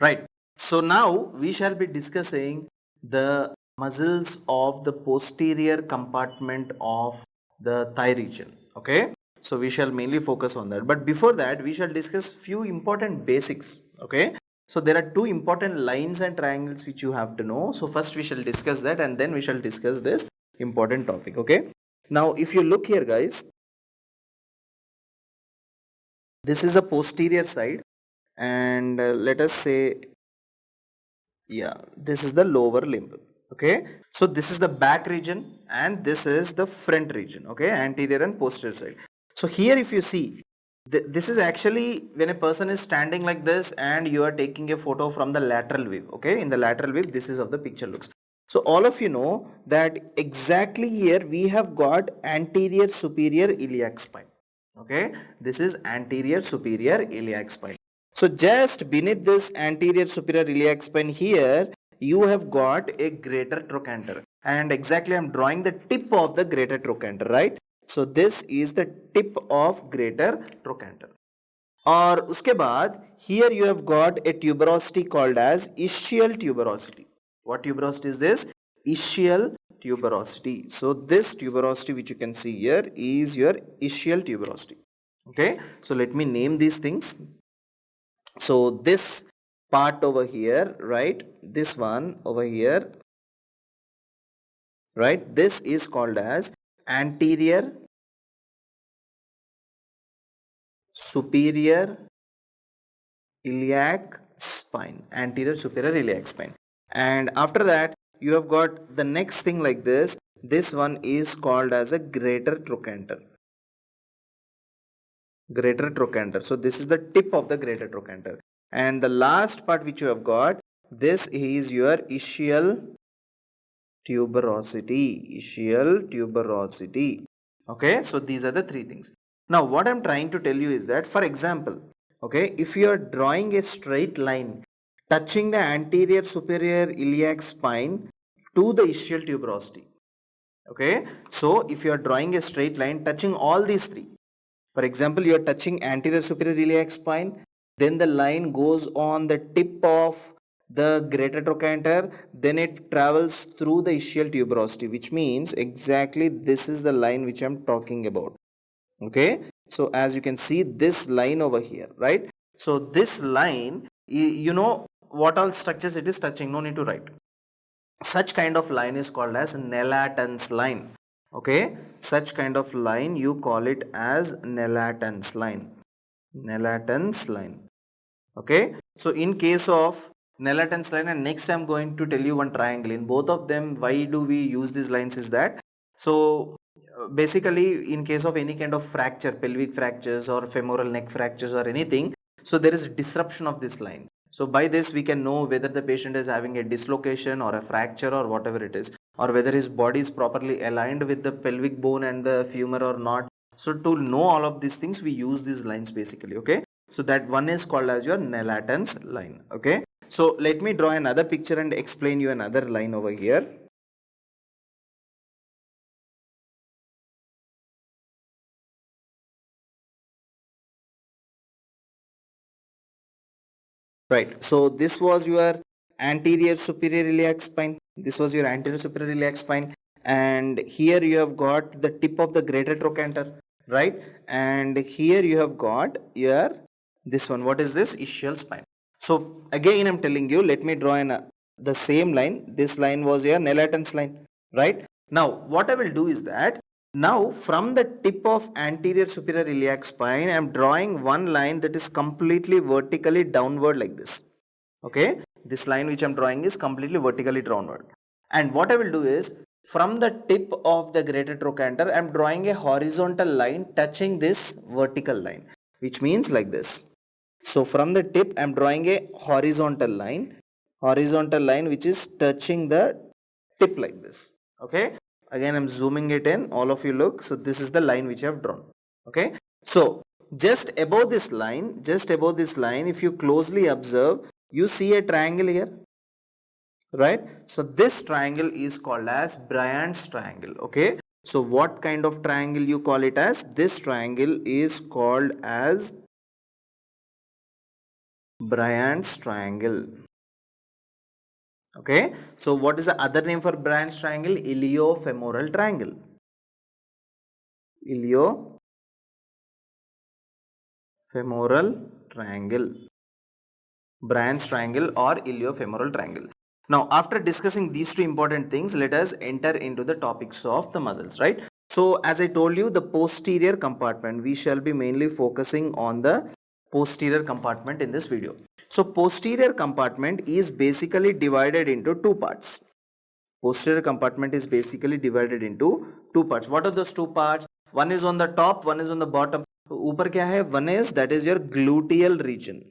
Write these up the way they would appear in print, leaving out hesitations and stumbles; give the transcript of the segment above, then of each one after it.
right? So now we shall be discussing the muscles of the posterior compartment of the thigh region. Okay, so we shall mainly focus on that, but before that we shall discuss few important basics. Okay, so there are two important lines and triangles which you have to know. So first we shall discuss that, and then we shall discuss this important topic. Okay, now if you look here, guys, this is a posterior side, and let us say, yeah, this is the lower limb. Okay, so this is the back region and this is the front region. Okay, anterior and posterior side. So here if you see, this is actually when a person is standing like this and you are taking a photo from the lateral view. Okay, in the lateral view, this is how the picture looks. So all of you know that exactly here we have got anterior superior iliac spine. Okay, this is anterior superior iliac spine. So just beneath this anterior superior iliac spine here, you have got a greater trochanter, and exactly I am drawing the tip of the greater trochanter, right? So this is the tip of greater trochanter. और उसके बाद here you have got a tuberosity called as ischial tuberosity. What tuberosity is this? Ischial tuberosity. So this tuberosity which you can see here is your ischial tuberosity. Okay, so let me name these things. So this part over here, right, this one over here, right, this is called as anterior superior iliac spine, anterior superior iliac spine. And after that you have got the next thing like this. This one is called as a greater trochanter. Greater trochanter. So this is the tip of the greater trochanter. And the last part which you have got, this is your ischial tuberosity. Ischial tuberosity. Okay, so these are the three things. Now what I'm trying to tell you is that, for example, okay, if you are drawing a straight line touching the anterior superior iliac spine to the ischial tuberosity, okay, so if you are drawing a straight line touching all these three, for example, you are touching anterior superior iliac spine, then the line goes on the tip of the greater trochanter, then it travels through the ischial tuberosity, which means exactly this is the line which I'm talking about. Okay, so as you can see this line over here, right? So this line, you know what all structures it is touching, no need to write. Such kind of line is called as Gnelaton's line. Okay, such kind of line you call it as Gnelaton's line. Gnelaton's line. Okay, so in case of Gnelaton's line, and next I'm going to tell you one triangle. In both of them, why do we use these lines is that, so basically in case of any kind of fracture, pelvic fractures or femoral neck fractures or anything, so there is disruption of this line. So by this we can know whether the patient is having a dislocation or a fracture or whatever it is, or whether his body is properly aligned with the pelvic bone and the femur or not. So to know all of these things, we use these lines basically. Okay, so that one is called as your Gnelaton's line. Okay, so let me draw another picture and explain you another line over here. Right, so this was your anterior superior iliac spine. This was your anterior superior iliac spine, and here you have got the tip of the greater trochanter, right? And here you have got your this one. What is this? Ischial spine. So again I'm telling you, let me draw the same line. This line was your Gnelaton's line, right? Now what I will do is that, now from the tip of anterior superior iliac spine, I am drawing one line that is completely vertically downward like this. Okay, this line which I am drawing is completely vertically downward. And what I will do is, from the tip of the greater trochanter, I am drawing a horizontal line touching this vertical line, which means like this. So from the tip, I am drawing a horizontal line which is touching the tip like this. Okay, again I'm zooming it in, all of you look. So this is the line which I have drawn. Okay, so just above this line, if you closely observe, you see a triangle here, right? So this triangle is called as Bryant's triangle. Okay, so what kind of triangle you call it as? This triangle is called as Bryant's triangle. Okay, so what is the other name for Bryant's triangle? Iliofemoral triangle. Iliofemoral triangle. Bryant's triangle or iliofemoral triangle. Now, after discussing these two important things, let us enter into the topics of the muscles, right? So, as I told you, the posterior compartment, we shall be mainly focusing on the posterior compartment in this video. So, posterior compartment is basically divided into two parts. Posterior compartment is basically divided into two parts. What are those two parts? One is on the top, one is on the bottom. ऊपर क्या है? One is, that is your gluteal region.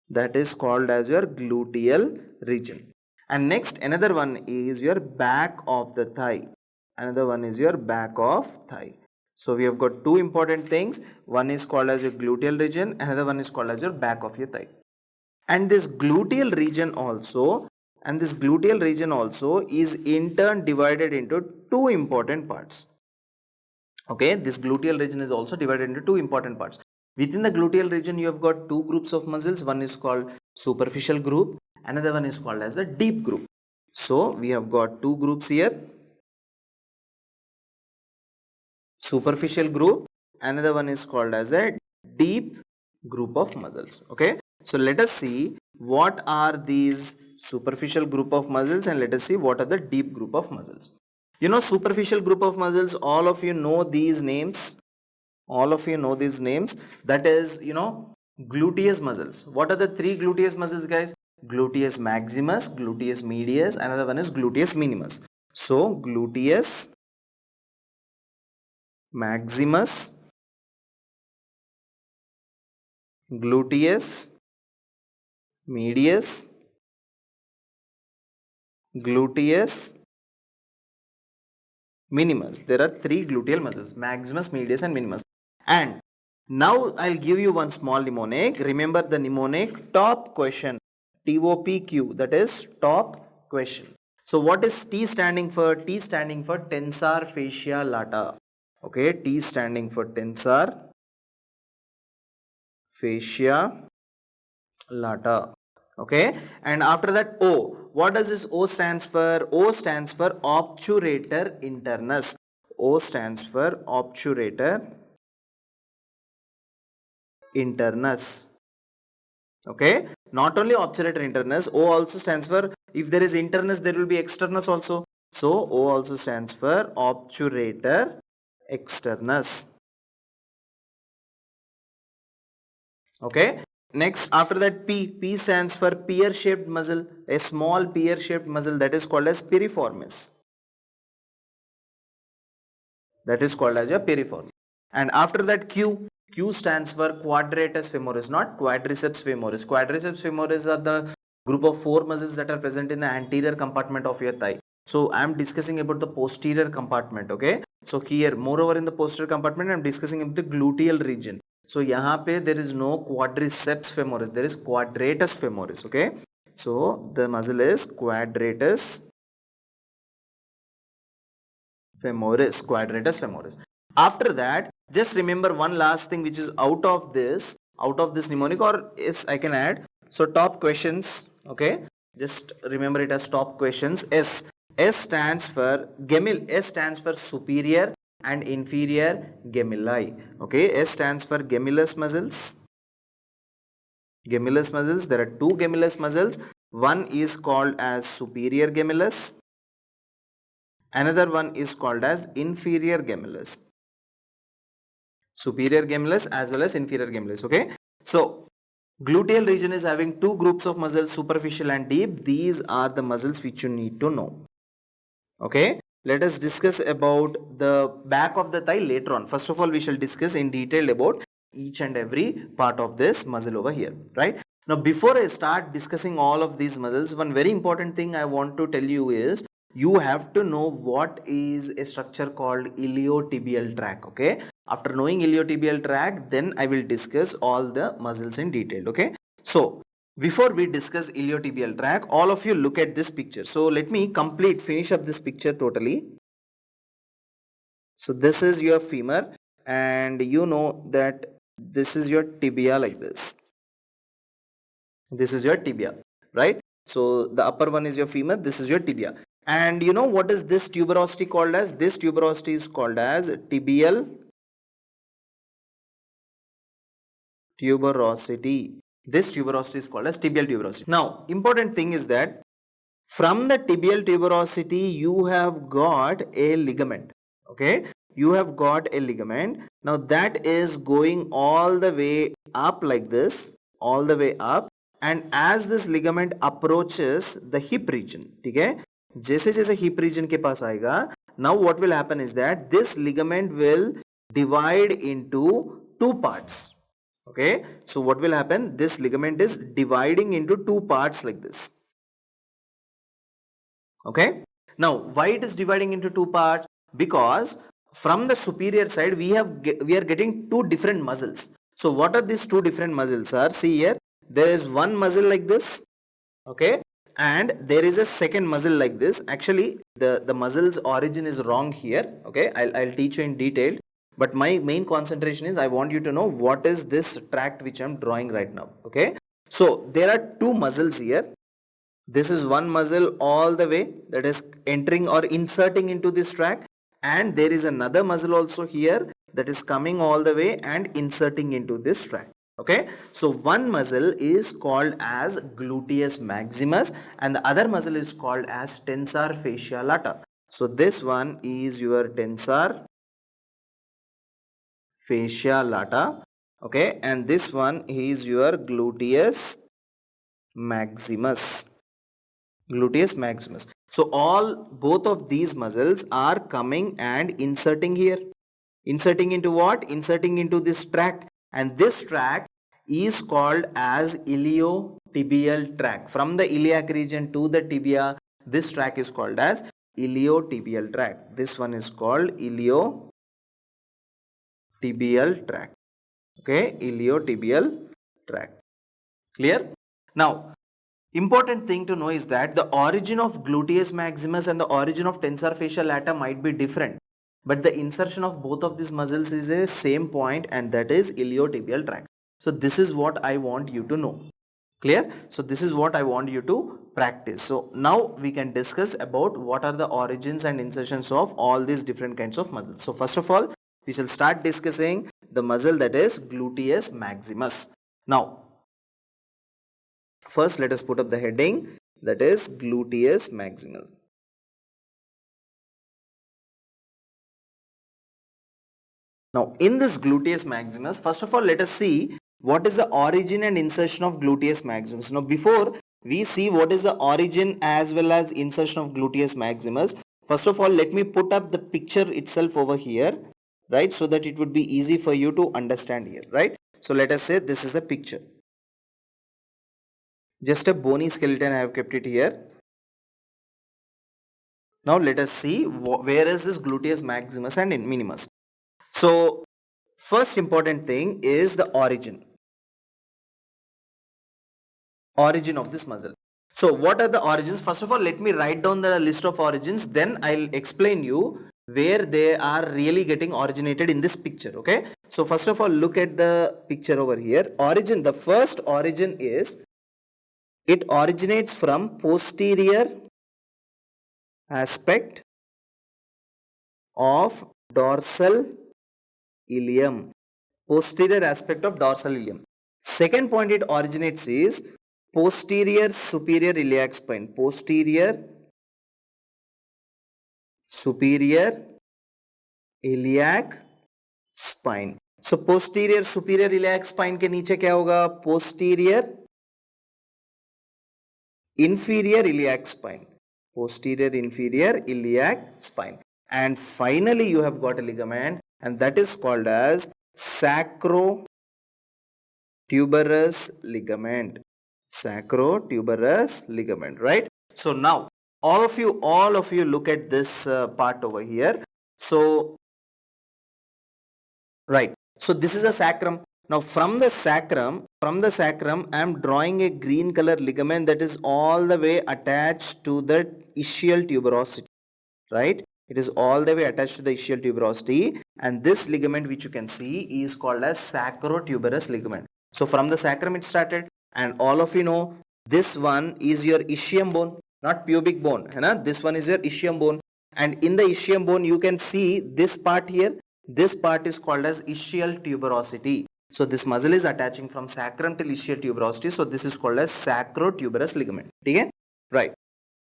That is called as your gluteal region. And next, another one is your back of the thigh. Another one is your back of thigh. So we have got two important things. One is called as your gluteal region. Another one is called as your back of your thigh. And this gluteal region also, is in turn divided into two important parts. Okay, this gluteal region is also divided into two important parts. Within the gluteal region, you have got two groups of muscles. One is called superficial group. Another one is called as the deep group. So we have got two groups here. Superficial group. Another one is called as a deep group of muscles. Okay. So let us see what are these superficial group of muscles and let us see what are the deep group of muscles. You know, superficial group of muscles, all of you know these names. That is, you know, gluteus muscles. What are the three gluteus muscles, guys? Gluteus maximus, gluteus medius, another one is gluteus minimus. So gluteus maximus, gluteus medius, gluteus minimus. There are three gluteal muscles: maximus, medius and minimus. And now I'll give you one small mnemonic. Remember the mnemonic: top question, TOPQ, that is top question. So what is T standing for? T standing for tensor fascia lata. Okay, T standing for tensor fascia lata. Okay, and after that O. What does this O stands for? O stands for obturator internus. O stands for obturator internus. Okay, not only obturator internus, O also stands for, if there is internus, there will be externus also. So O also stands for obturator externus. Okay, next after that P stands for pear shaped muscle, a small pear shaped muscle, that is called as piriformis. That is called as a piriformis. And after that Q stands for quadratus femoris, not quadriceps femoris. Quadriceps femoris are the group of four muscles that are present in the anterior compartment of your thigh. So I am discussing about the posterior compartment. Okay, so here moreover in the posterior compartment I am discussing about the gluteal region. So यहाँ पे there is no quadriceps femoris, there is quadratus femoris. Okay, so the muscle is quadratus femoris. After that, just remember one last thing which is out of this mnemonic, or yes, I can add. So top questions. Okay, just remember it as top questions. S stands for S stands for superior and inferior gemelli. Okay, S stands for gemellus muscles. There are two gemellus muscles. One is called as superior gemellus. Another one is called as inferior gemellus. Superior gemellus as well as inferior gemellus. Okay, so gluteal region is having two groups of muscles, superficial and deep. These are the muscles which you need to know. Okay, let us discuss about the back of the thigh later on. First of all, we shall discuss in detail about each and every part of this muscle over here, right? Now, before I start discussing all of these muscles, one very important thing I want to tell you is you have to know what is a structure called iliotibial tract. Okay, after knowing iliotibial tract, then I will discuss all the muscles in detail. Okay, so before we discuss iliotibial tract, all of you look at this picture. So let me finish up this picture totally. So this is your femur and you know that this is your tibia like this. This is your tibia, right? So the upper one is your femur, this is your tibia. And you know what is this tuberosity called as? This tuberosity is called as tibial tuberosity. This tuberosity is called as tibial tuberosity. Now, important thing is that from the tibial tuberosity, you have got a ligament. Okay, you have got a ligament. Now that is going all the way up like this, all the way up. And as this ligament approaches the hip region, okay, जैसे जैसे hip region के पास आएगा, now what will happen is that this ligament will divide into two parts. Okay, so what will happen? This ligament is dividing into two parts like this. Okay, now why it is dividing into two parts? Because from the superior side we are getting two different muscles. So what are these two different muscles? Are, see here, there is one muscle like this, okay, and there is a second muscle like this. Actually the muscle's origin is wrong here. Okay, I'll teach you in detail, but my main concentration is I want you to know what is this tract which I'm drawing right now. Okay, so there are two muscles here. This is one muscle all the way that is entering or inserting into this tract, and there is another muscle also here that is coming all the way and inserting into this tract. Okay, so one muscle is called as gluteus maximus and the other muscle is called as tensor fascia lata. So this one is your tensor fascia lata, okay, and this one is your gluteus maximus. Gluteus maximus. So both of these muscles are coming and inserting here. Inserting into what? Inserting into this tract, and this tract is called as iliotibial tract. From the iliac region to the tibia, this tract is called as iliotibial tract. This one is called iliotibial tract. Okay, iliotibial tract. Clear? Now, important thing to know is that the origin of gluteus maximus and the origin of tensor fascia lata might be different, but the insertion of both of these muscles is a same point, and that is iliotibial tract. So this is what I want you to know. Clear? So this is what I want you to practice. So now we can discuss about what are the origins and insertions of all these different kinds of muscles. So first of all, we shall start discussing the muscle that is gluteus maximus. Now, first let us put up the heading, that is gluteus maximus. Now in this gluteus maximus, first of all let us see what is the origin and insertion of gluteus maximus. Now before we see what is the origin as well as insertion of gluteus maximus, first of all let me put up the picture itself over here, right, so that it would be easy for you to understand here, right. So let us say this is the picture. Just a bony skeleton I have kept it here. Now let us see where is this gluteus maximus and minimus. So first important thing is the origin of this muscle. So what are the origins? First of all let me write down the list of origins, then I'll explain you where they are really getting originated in this picture. Okay, so first of all look at the picture over here. Origin, the first origin is, it originates from posterior aspect of dorsal ilium. Posterior aspect of dorsal ilium. Second point it originates is posterior superior iliac spine. Posterior superior iliac spine. So posterior superior iliac spine के नीचे क्या होगा? Posterior inferior iliac spine. Posterior inferior iliac spine. And finally you have got a ligament, and that is called as sacrotuberous ligament. Sacrotuberous ligament, right? So now all of you look at this part over here. So right, so this is a sacrum. Now from the sacrum I am drawing a green color ligament that is all the way attached to the ischial tuberosity, right? It is all the way attached to the ischial tuberosity, and this ligament which you can see is called as sacrotuberous ligament. So from the sacrum it started. and all of you know this one is your ischium bone, not pubic bone, है ना? This one is your ischium bone, and in the ischium bone you can see this part here. This part is called as ischial tuberosity. So this muscle is attaching from sacrum till ischial tuberosity. So this is called as sacrotuberous ligament. Okay? Right.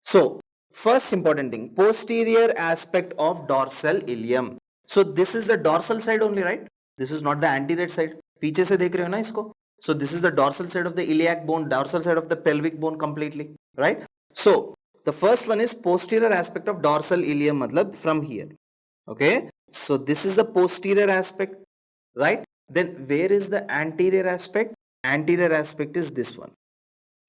So first important thing, posterior aspect of dorsal ilium. So this is the dorsal side only, right? This is not the anterior side. पीछे से देख रहे हो ना इसको? So this is the dorsal side of the iliac bone, dorsal side of the pelvic bone completely, right? So the first one is posterior aspect of dorsal ilium, matlab from here. Okay, so this is the posterior aspect, right? Then where is the anterior aspect? Anterior aspect is this one.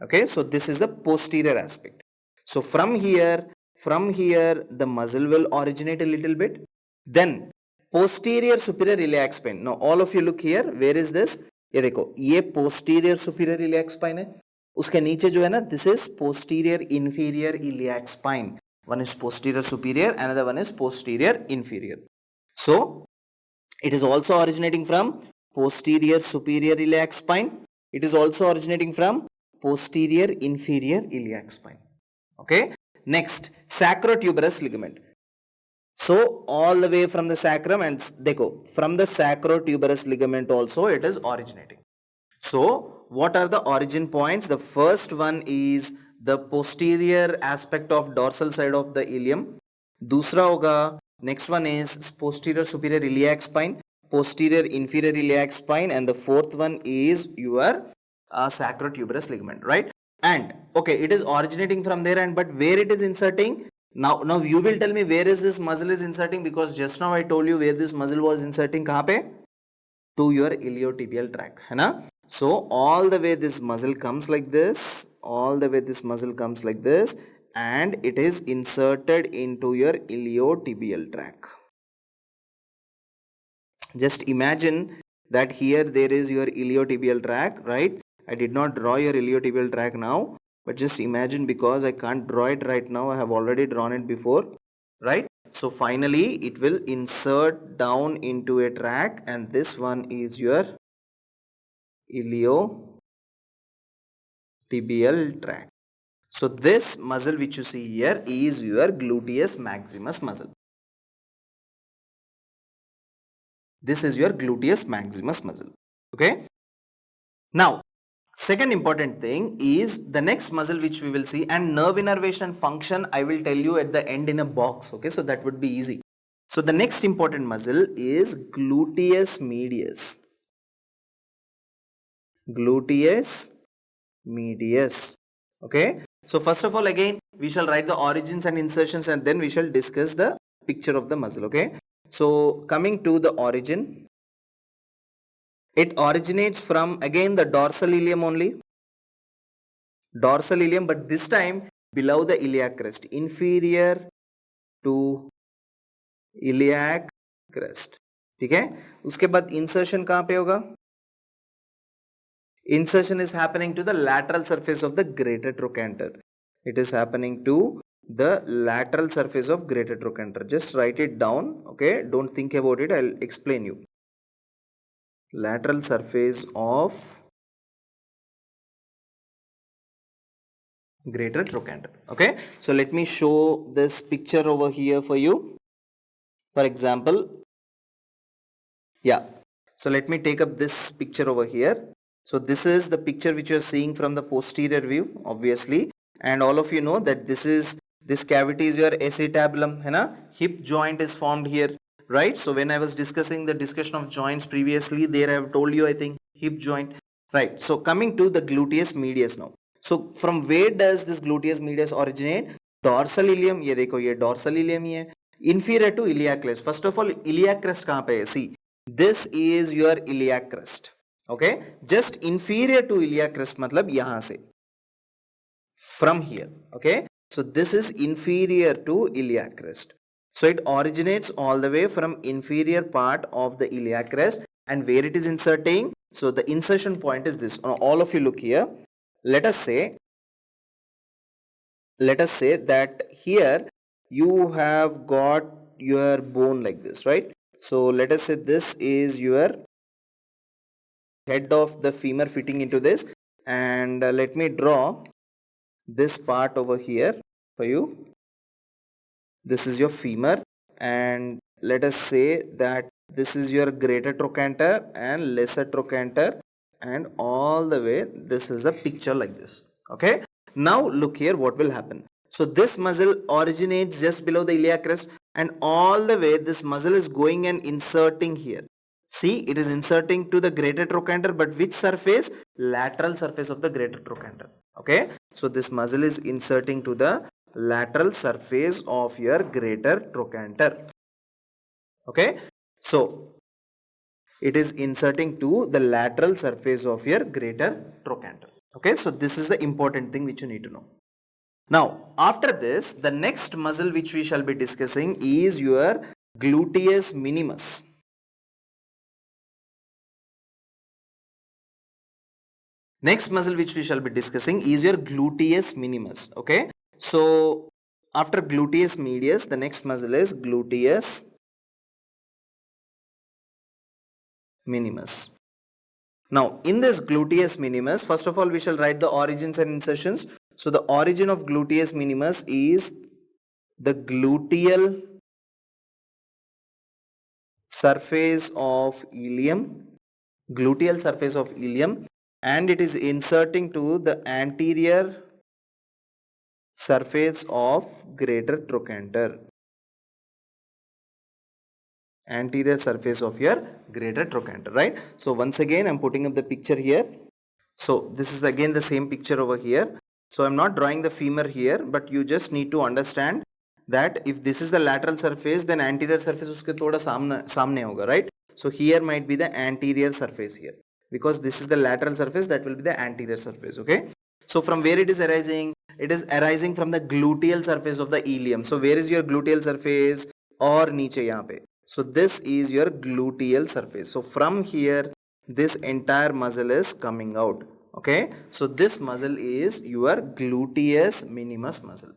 Okay, so this is the posterior aspect. So from here the muscle will originate a little bit. Then posterior superior iliac spine. Now all of you look here. Where is this? ये देखो, ये posterior superior iliac spine है. उसके नीचे जो है ना, this is posterior inferior iliac spine. One is posterior superior, another one is posterior inferior. So it is also originating from posterior superior iliac spine. It is also originating from posterior inferior iliac spine. Okay. Next, sacrotuberous ligament. So all the way from the sacrum, and dekho, from the sacrotuberous ligament also it is originating. So what are the origin points? The first one is the posterior aspect of dorsal side of the ilium. दूसरा होगा, next one is posterior superior iliac spine, posterior inferior iliac spine, and the fourth one is your sacrotuberous ligament, right? And okay, it is originating from there, and but where it is inserting? Now you will tell me where is this muscle is inserting, because just now I told you where this muscle was inserting. कहाँ पे? To your iliotibial tract, है ना? So all the way this muscle comes like this, all the way this muscle comes like this, and it is inserted into your iliotibial tract. Just imagine that here there is your iliotibial tract, right? I did not draw your iliotibial tract now, but just imagine, because I can't draw it right now, I have already drawn it before, right? So finally it will insert down into a tract, and this one is your iliotibial tract. So this muscle which you see here is your gluteus maximus muscle. This is your gluteus maximus muscle. Okay. Now, second important thing is the next muscle which we will see, and nerve innervation function I will tell you at the end in a box. Okay, so that would be easy. So the next important muscle is gluteus medius. Gluteus medius. Okay. So first of all, again we shall write the origins and insertions, and then we shall discuss the picture of the muscle. Okay. So coming to the origin, it originates from again the dorsal ilium only. Dorsal ilium, but this time below the iliac crest, inferior to iliac crest. ठीक है? उसके बाद insertion कहाँ पे होगा? Insertion is happening to the lateral surface of the greater trochanter. It is happening to the lateral surface of greater trochanter. Just write it down. Okay, don't think about it. I'll explain you. Lateral surface of greater trochanter. Okay, so let me show this picture over here for you. For example, yeah, so let me take up this picture over here. So this is the picture which you are seeing from the posterior view, obviously, and all of you know that this cavity is your acetabulum, है ना? Hip joint is formed here, right? So when I was discussing the discussion of joints previously, there I have told you, I think, hip joint, right? So coming to the gluteus medius now. So from where does this gluteus medius originate? Dorsal ilium. ये देखो, ये dorsal ilium ही है. Inferior to iliac crest. First of all, iliac crest कहाँ पे है? See, this is your iliac crest. Okay, just inferior to iliac crest मतलब यहाँ से, from here. Okay, so this is inferior to iliac crest. So it originates all the way from inferior part of the iliac crest, and where it is inserting. So the insertion point is this. All of you look here. Let us say that here you have got your bone like this, right? So let us say this is your head of the femur fitting into this. and let me draw this part over here for you. This is your femur, and let us say that this is your greater trochanter and lesser trochanter, and all the way this is a picture like this. Okay, now look here what will happen. So this muscle originates just below the iliac crest, and all the way this muscle is going and inserting here. See, it is inserting to the greater trochanter, but which surface? Lateral surface of the greater trochanter. Okay, so this muscle is inserting to the lateral surface of your greater trochanter. Okay, so it is inserting to the lateral surface of your greater trochanter. Okay, so this is the important thing which you need to know. Now, after this, the next muscle which we shall be discussing is your gluteus minimus. Next muscle which we shall be discussing is your gluteus minimus. Okay, so after gluteus medius, the next muscle is gluteus minimus. Now, in this gluteus minimus, first of all, we shall write the origins and insertions. So, the origin of gluteus minimus is the gluteal surface of ilium, gluteal surface of ilium, and it is inserting to the anterior surface of greater trochanter. Anterior surface of your greater trochanter, right? So once again I'm putting up the picture here. So this is again the same picture over here. So I'm not drawing the femur here, but you just need to understand that if this is the lateral surface, then anterior surface uske thoda samne hoga, right? So here might be the anterior surface here, because this is the lateral surface, that will be the anterior surface. Okay, so from where it is arising? It is arising from the gluteal surface of the ilium. So where is your gluteal surface? Or niche yahan pe. So this is your gluteal surface. So from here this entire muscle is coming out. Okay, so this muscle is your gluteus minimus muscle.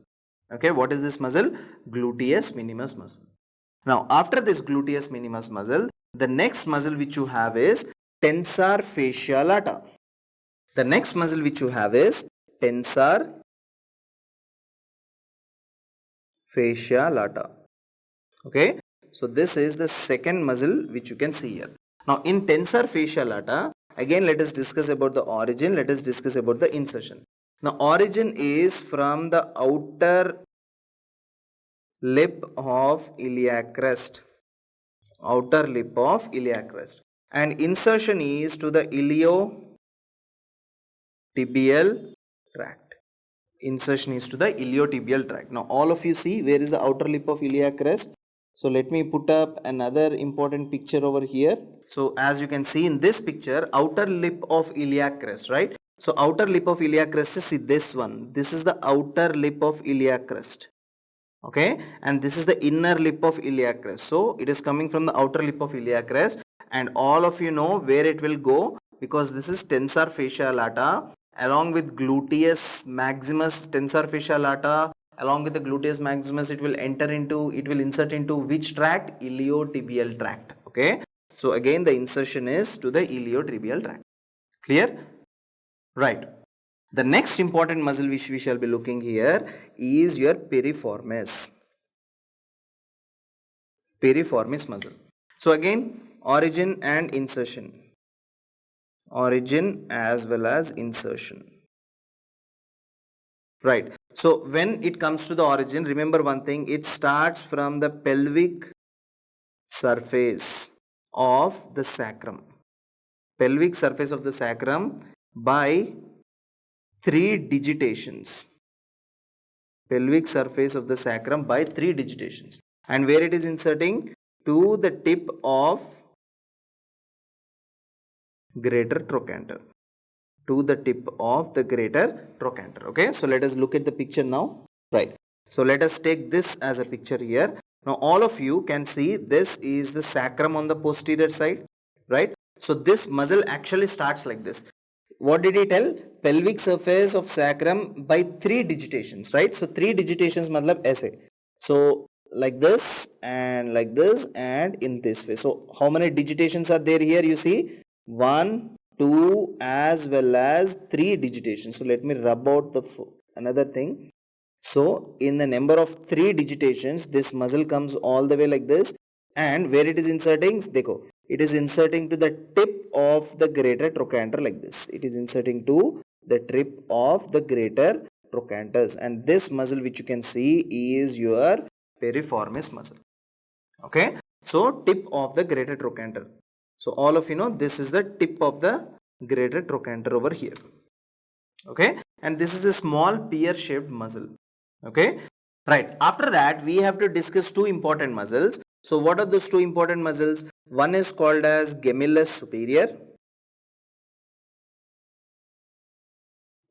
Okay, what is this muscle? Gluteus minimus muscle. Now after this gluteus minimus muscle, the next muscle which you have is tensor fascia lata. The next muscle which you have is tensor fascia lata. Okay, so this is the second muscle which you can see here. Now in tensor fascia lata, again let us discuss about the origin, let us discuss about the insertion. Now origin is from the outer lip of iliac crest, outer lip of iliac crest, and insertion is to the iliotibial tract. Insertion is to the iliotibial tract. Now all of you see where is the outer lip of iliac crest. So let me put up another important picture over here. So as you can see in this picture, outer lip of iliac crest, right? So outer lip of iliac crest is this one. This is the outer lip of iliac crest. Okay, and this is the inner lip of iliac crest. So it is coming from the outer lip of iliac crest, and all of you know where it will go, because this is tensor fascia lata along with gluteus maximus. Tensor fascia lata along with the gluteus maximus, it will insert into which tract? Iliotibial tract. Okay, so again the insertion is to the iliotibial tract. Clear? Right. The next important muscle which we shall be looking here is your piriformis. Piriformis muscle. So again, origin and insertion. Origin as well as insertion. Right. So when it comes to the origin, remember one thing, it starts from the pelvic surface of the sacrum. Pelvic surface of the sacrum by 3 digitations. Pelvic surface of the sacrum by 3 digitations. And where it is inserting? To the tip of greater trochanter. To the tip of the greater trochanter. Okay, so let us look at the picture now. Right, so let us take this as a picture here. Now all of you can see this is the sacrum on the posterior side, right? So this muscle actually starts like this. What did he tell? Pelvic surface of sacrum by 3 digitations, right? So 3 digitations matlab aise. So like this and like this and in this way. So how many digitations are there here? You see 1, 2 as well as 3 digitation. So let me rub out the another thing. So in the number of 3 digitations, this muscle comes all the way like this, and where it is inserting, dekho, it is inserting to the tip of the greater trochanter like this. It is inserting to the tip of the greater trochanter's, and this muscle which you can see is your piriformis muscle. Okay, so tip of the greater trochanter. So all of you know this is the tip of the greater trochanter over here. Okay, and this is a small pear shaped muscle. Okay, right. After that we have to discuss two important muscles. So what are those two important muscles? One is called as gemellus superior.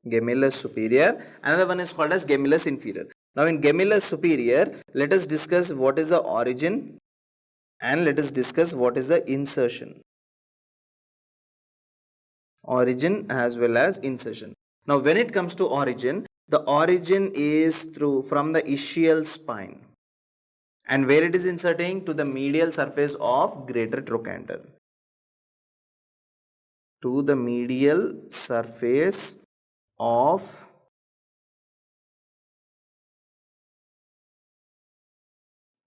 Gemellus superior. Another one is called as gemellus inferior. Now in gemellus superior, let us discuss what is the origin and let us discuss what is the insertion. Origin as well as insertion. Now when it comes to origin, the origin is from the ischial spine, and where it is inserting to the medial surface of greater trochanter. To the medial surface of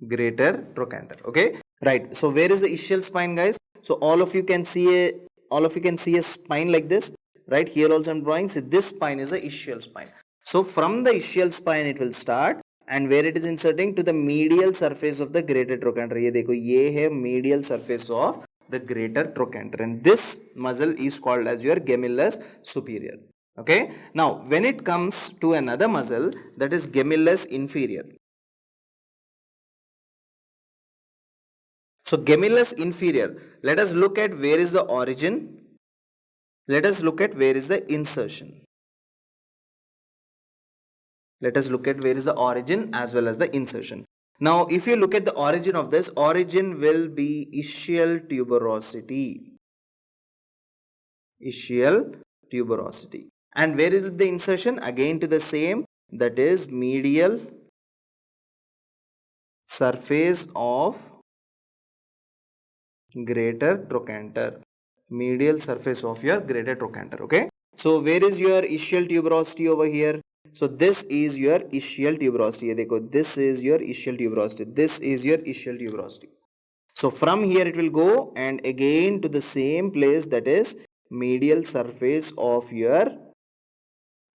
greater trochanter. Okay, right. So where is the ischial spine, guys? So all of you can see a spine like this, right? Here also I'm drawing. So this spine is the ischial spine. So from the ischial spine it will start, and where it is inserting to the medial surface of the greater trochanter. ये देखो, ये है medial surface of the greater trochanter, and this muscle is called as your gemellus superior. Okay. Now when it comes to another muscle, that is gemellus inferior. So gemellus inferior, let us look at where is the origin. Let us look at where is the insertion. Let us look at where is the origin as well as the insertion. Now if you look at the origin of this, origin will be ischial tuberosity. Ischial tuberosity. And where is the insertion? Again to the same, that is medial surface of greater trochanter. Medial surface of your greater trochanter. Okay, so where is your ischial tuberosity over here? So this is your ischial tuberosity. Dekho, this is your ischial tuberosity. This is your ischial tuberosity. So from here it will go and again to the same place, that is medial surface of your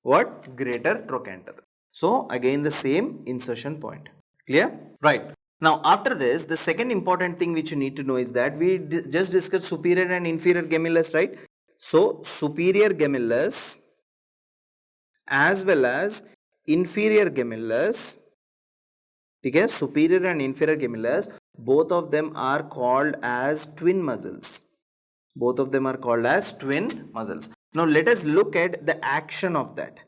what? Greater trochanter. So again the same insertion point. Clear? Right. Now after this, the second important thing which you need to know is that we just discussed superior and inferior gemellus, right? So superior gemellus as well as inferior gemellus, okay, superior and inferior gemellus, both of them are called as twin muscles. Both of them are called as twin muscles. Now let us look at the action of that.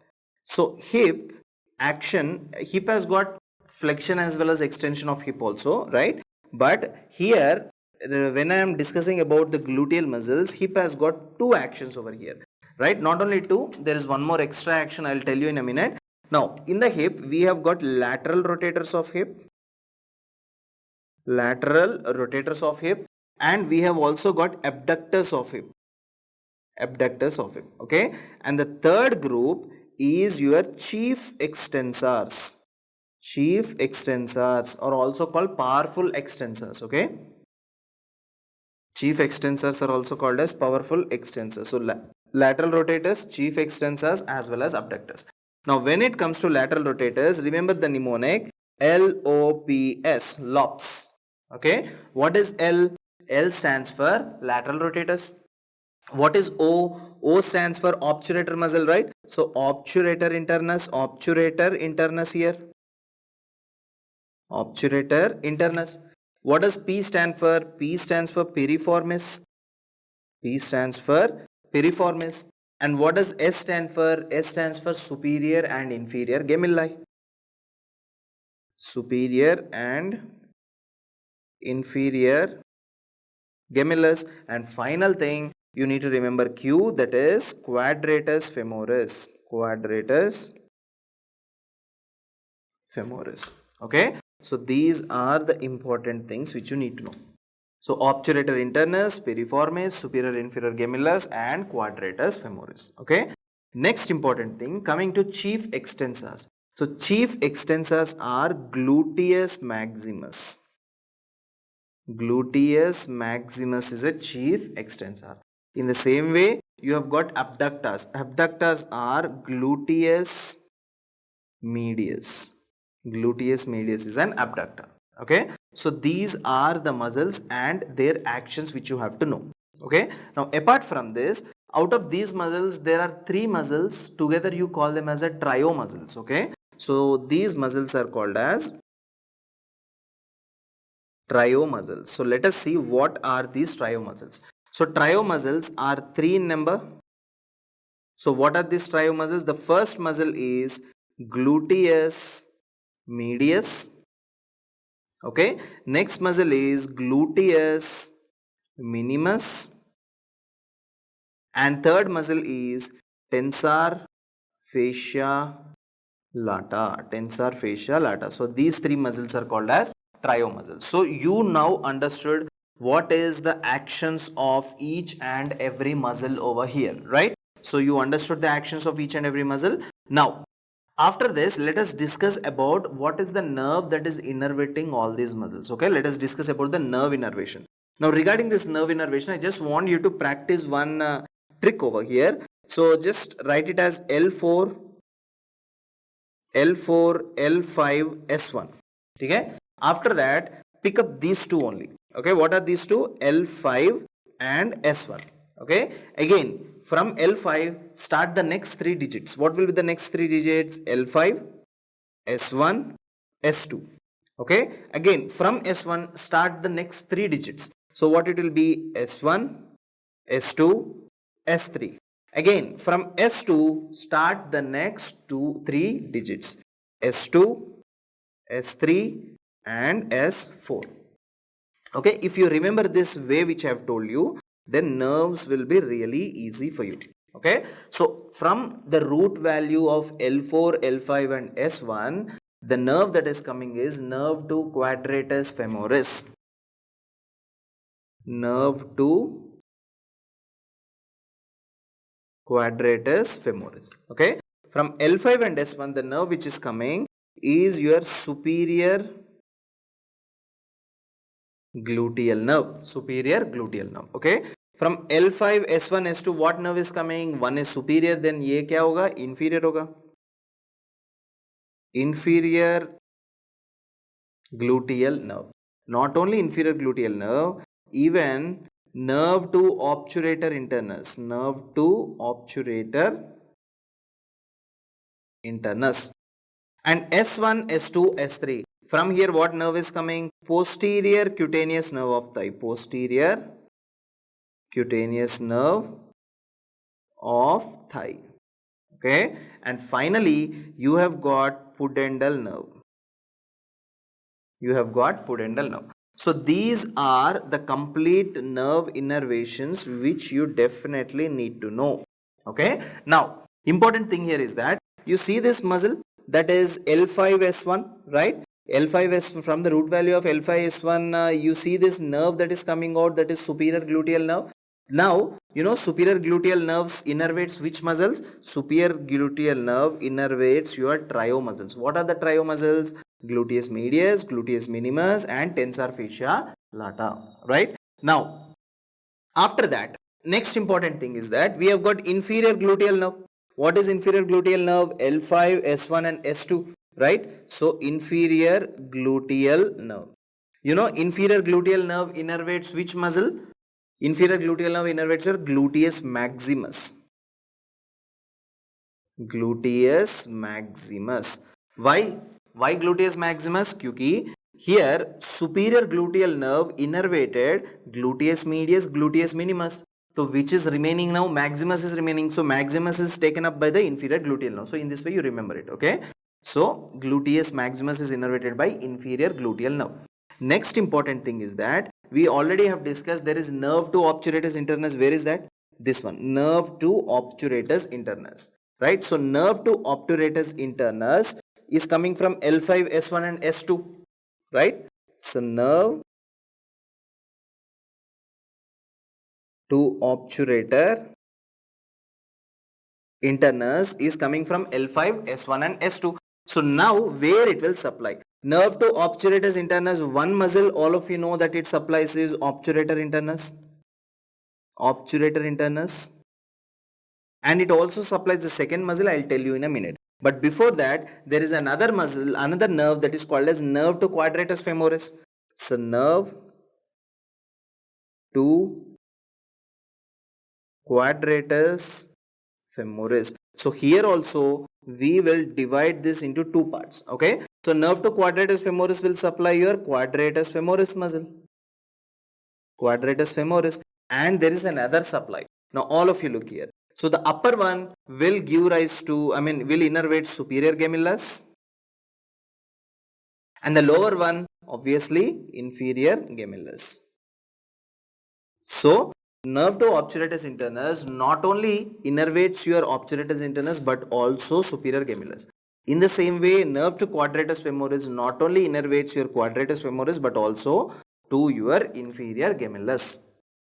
So hip action, hip has got flexion as well as extension of hip also, right? But here when I am discussing about the gluteal muscles, hip has got two actions over here, right? Not only two, there is one more extra action I will tell you in a minute. Now in the hip we have got lateral rotators of hip, lateral rotators of hip, and we have also got abductors of hip, abductors of hip. Okay, and the third group is your chief extensors. Chief extensors are also called powerful extensors. Okay, chief extensors are also called as powerful extensors. So lateral rotators, chief extensors as well as abductors. Now when it comes to lateral rotators, remember the mnemonic LOPS, LOPS. Okay, what is L? L stands for lateral rotators. What is O? O stands for obturator muscle, right? So obturator internus here. Obturator internus. What does P stand for? P stands for piriformis. P stands for piriformis. And what does S stand for? S stands for superior and inferior gemelli. Superior and inferior gemellus. And final thing, you need to remember Q, that is quadratus femoris. Quadratus femoris. Okay, so these are the important things which you need to know. So obturator internus, piriformis, superior inferior gemellus and quadratus femoris. Okay. Next important thing, coming to chief extensors. So chief extensors are gluteus maximus. Gluteus maximus is a chief extensor. In the same way, you have got abductors. Abductors are gluteus medius. Gluteus medius is an abductor. Okay. So these are the muscles and their actions which you have to know. Okay. Now apart from this, out of these muscles, there are three muscles. Together you call them as a trio muscles. Okay. So these muscles are called as trio muscles. So let us see what are these trio muscles. So trio muscles are three in number. So what are these trio muscles? The first muscle is gluteus medius. Okay. Next muscle is gluteus minimus. And third muscle is tensor fascia lata. Tensor fascia lata. So these three muscles are called as trio muscles. So you now understood what is the actions of each and every muscle over here, right? So you understood the actions of each and every muscle. Now, after this, let us discuss about what is the nerve that is innervating all these muscles. Okay, let us discuss about the nerve innervation. Now, regarding this nerve innervation, I just want you to practice one trick over here. So just write it as L4, L5, S1. Okay. After that, pick up these two only. Okay, what are these two? L5 and S1. Okay, again from L5 start the next three digits. What will be the next three digits? L5, S1, S2. Okay, again from S1 start the next three digits. So what it will be? S1, S2, S3. Again from S2 start the next three digits. S2, S3 and S4. Okay, if you remember this way which I have told you, then nerves will be really easy for you. Okay, so from the root value of L4, L5 and S1, the nerve that is coming is nerve to quadratus femoris. Nerve to quadratus femoris. Okay, from L5 and S1, the nerve which is coming is your superior gluteal nerve. Superior gluteal nerve. Okay, from L5, S1, S2, what nerve is coming? One is superior, then ये क्या होगा? Inferior होगा. Inferior gluteal nerve. Not only inferior gluteal nerve, even nerve to obturator internus. Nerve to obturator internus. And S1, S2, S3. From here, what nerve is coming? Posterior cutaneous nerve of thigh. Posterior cutaneous nerve of thigh. Okay. And finally, you have got pudendal nerve. You have got pudendal nerve. So these are the complete nerve innervations which you definitely need to know. Okay. Now, important thing here is that you see this muscle that is L5S1, right? L5S from the root value of L5S1, you see this nerve that is coming out, that is superior gluteal nerve. Now, you know superior gluteal nerves innervates which muscles? Superior gluteal nerve innervates your trio muscles. What are the trio muscles? Gluteus medius, gluteus minimus and tensor fascia lata, right? Now, after that, next important thing is that we have got inferior gluteal nerve. What is inferior gluteal nerve? L5, S1 and S2, right? So, inferior gluteal nerve. You know, inferior gluteal nerve innervates which muscle? Inferior gluteal nerve innervates your gluteus maximus. Gluteus maximus. Why? Why gluteus maximus? Because here superior gluteal nerve innervated gluteus medius, gluteus minimus. So which is remaining now? Maximus is remaining. So maximus is taken up by the inferior gluteal nerve. So in this way you remember it. Okay. So gluteus maximus is innervated by inferior gluteal nerve. Next important thing is that we already have discussed there is nerve to obturatus internus. Where is that? This one. Nerve to obturatus internus. Right. So nerve to obturatus internus is coming from L5, S1 and S2. Right. So nerve to obturator internus is coming from L5, S1 and S2. So now where it will supply? Nerve to obturator internus, one muscle, all of you know that it supplies is obturator internus. Obturator internus. And it also supplies the second muscle, I'll tell you in a minute. But before that, there is another muscle, another nerve that is called as nerve to quadratus femoris. So nerve to quadratus femoris. So here also we will divide this into two parts. Okay. So nerve to quadratus femoris will supply your quadratus femoris muscle. Quadratus femoris. And there is another supply. Now all of you look here. So the upper one will give rise to, will innervate superior gemellus. And the lower one, obviously, inferior gemellus. So nerve to obturatus internus not only innervates your obturatus internus but also superior gemellus. In the same way, nerve to quadratus femoris not only innervates your quadratus femoris but also to your inferior gemellus.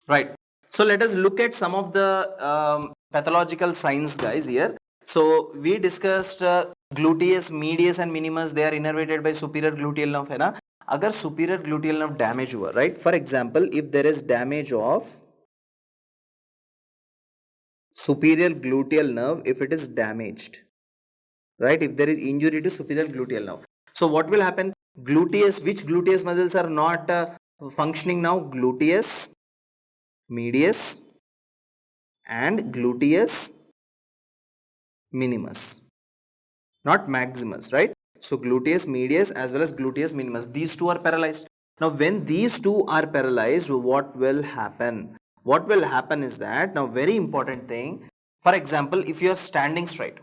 Right. So let us look at some of the pathological signs, guys, here. So we discussed gluteus, medius and minimus, they are innervated by superior gluteal nerve, है ना? अगर superior gluteal nerve damage हुआ, right? For example, if there is damage of superior gluteal nerve, if it is damaged, right? If there is injury to superior gluteal nerve, so what will happen? Gluteus, which gluteus muscles are not functioning now? Gluteus, medius and gluteus minimus, not maximus, right? So gluteus medius as well as gluteus minimus, these two are paralyzed. Now when these two are paralyzed, what will happen? What will happen is that, now very important thing, for example, if you are standing straight,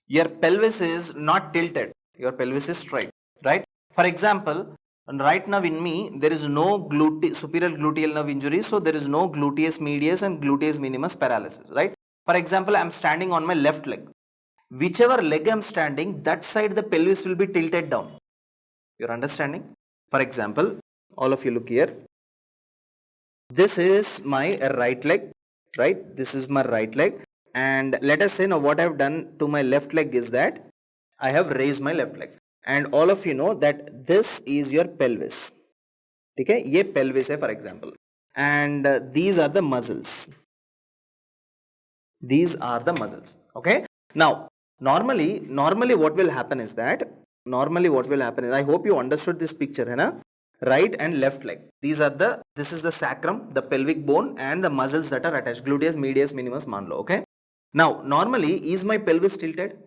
your pelvis is not tilted, your pelvis is straight, right? For example, right now in me, there is no superior gluteal nerve injury, so there is no gluteus medius and gluteus minimus paralysis, right? For example, I am standing on my left leg. Whichever leg I am standing, that side the pelvis will be tilted down. You're understanding? For example, all of you look here. This is my right leg, right? This is my right leg. And let us say now what I have done to my left leg is that I have raised my left leg. And all of you know that this is your pelvis. Okay? Ye pelvis hai, for example. And these are the muscles. These are the muscles. Okay? Now, normally what will happen is that, I hope you understood this picture, hai na? Right and left leg. This is the sacrum, the pelvic bone and the muscles that are attached. Gluteus, medius, minimus, manlo. Okay? Now, normally, is my pelvis tilted?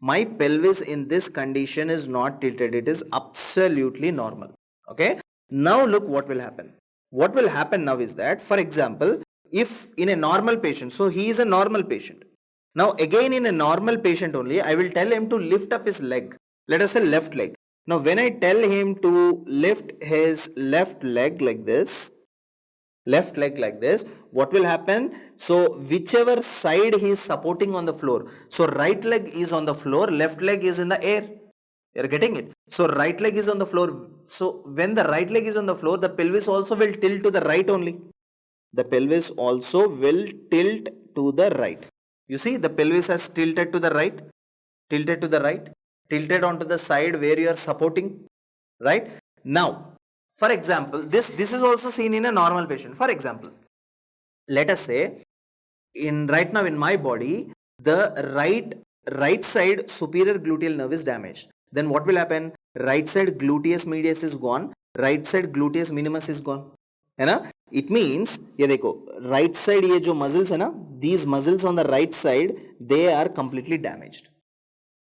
My pelvis in this condition is not tilted. It is absolutely normal. Okay. Now look what will happen. What will happen now is that, for example, if in a normal patient, so he is a normal patient. Now again in a normal patient only, I will tell him to lift up his leg. Let us say left leg. Now when I tell him to lift his left leg like this, what will happen? So whichever side he is supporting on the floor, so right leg is on the floor, left leg is in the air. You're getting it? So right leg is on the floor. So when the right leg is on the floor, the pelvis also will tilt to the right only. The pelvis also will tilt to the right. You see, the pelvis has tilted to the right, tilted onto the side where you are supporting, right? Now, for example, this is also seen in a normal patient. For example, let us say right now in my body, the right side superior gluteal nerve is damaged. Then what will happen? Right side gluteus medius is gone, right side gluteus minimus is gone. है ना? It means, ये देखो, right side ये जो muscles है ना, these muscles on the right side, they are completely damaged.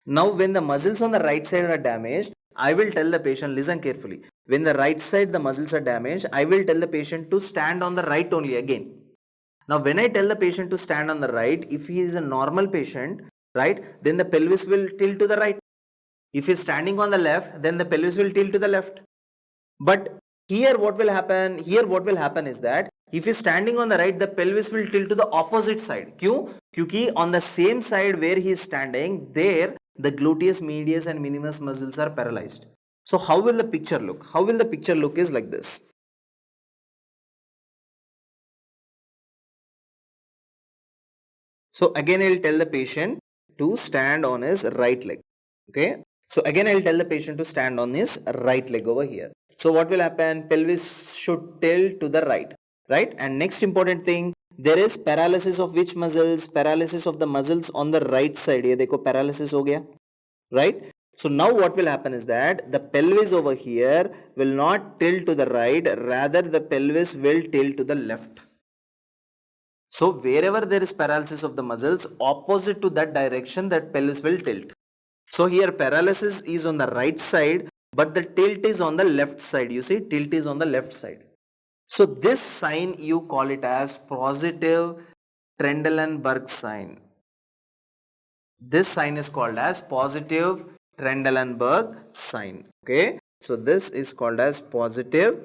Now when the muscles on the right side are damaged, I will tell the patient, listen carefully. When the right side the muscles are damaged, I will tell the patient to stand on the right only again. Now when I tell the patient to stand on the right, if he is a normal patient, right, then the pelvis will tilt to the right. If he is standing on the left, then the pelvis will tilt to the left. But here what will happen? Here what will happen is that if he is standing on the right, the pelvis will tilt to the opposite side. क्यों? क्योंकि on the same side where he is standing, there the gluteus medius and minimus muscles are paralyzed. So how will the picture look? How will the picture look is like this. So again I'll tell the patient to stand on his right leg. Okay. So again I'll tell the patient to stand on his right leg over here. So what will happen? Pelvis should tilt to the right. Right. And next important thing, there is paralysis of which muscles? Paralysis of the muscles on the right side. ये देखो paralysis हो गया. Right. So now what will happen is that the pelvis over here will not tilt to the right, rather the pelvis will tilt to the left. So wherever there is paralysis of the muscles, opposite to that direction, that pelvis will tilt. So here paralysis is on the right side, but the tilt is on the left side. You see, tilt is on the left side. So this sign you call it as positive Trendelenburg sign. This sign is called as positive Trendelenburg sign. Okay. So this is called as positive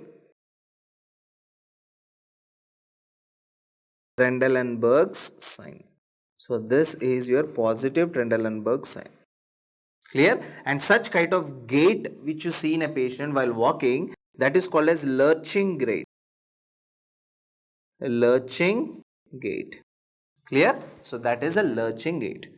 Trendelenburg's sign. So this is your positive Trendelenburg sign. Clear? And such kind of gait which you see in a patient while walking, that is called as lurching gait. Lurching gait. Clear? So that is a lurching gait.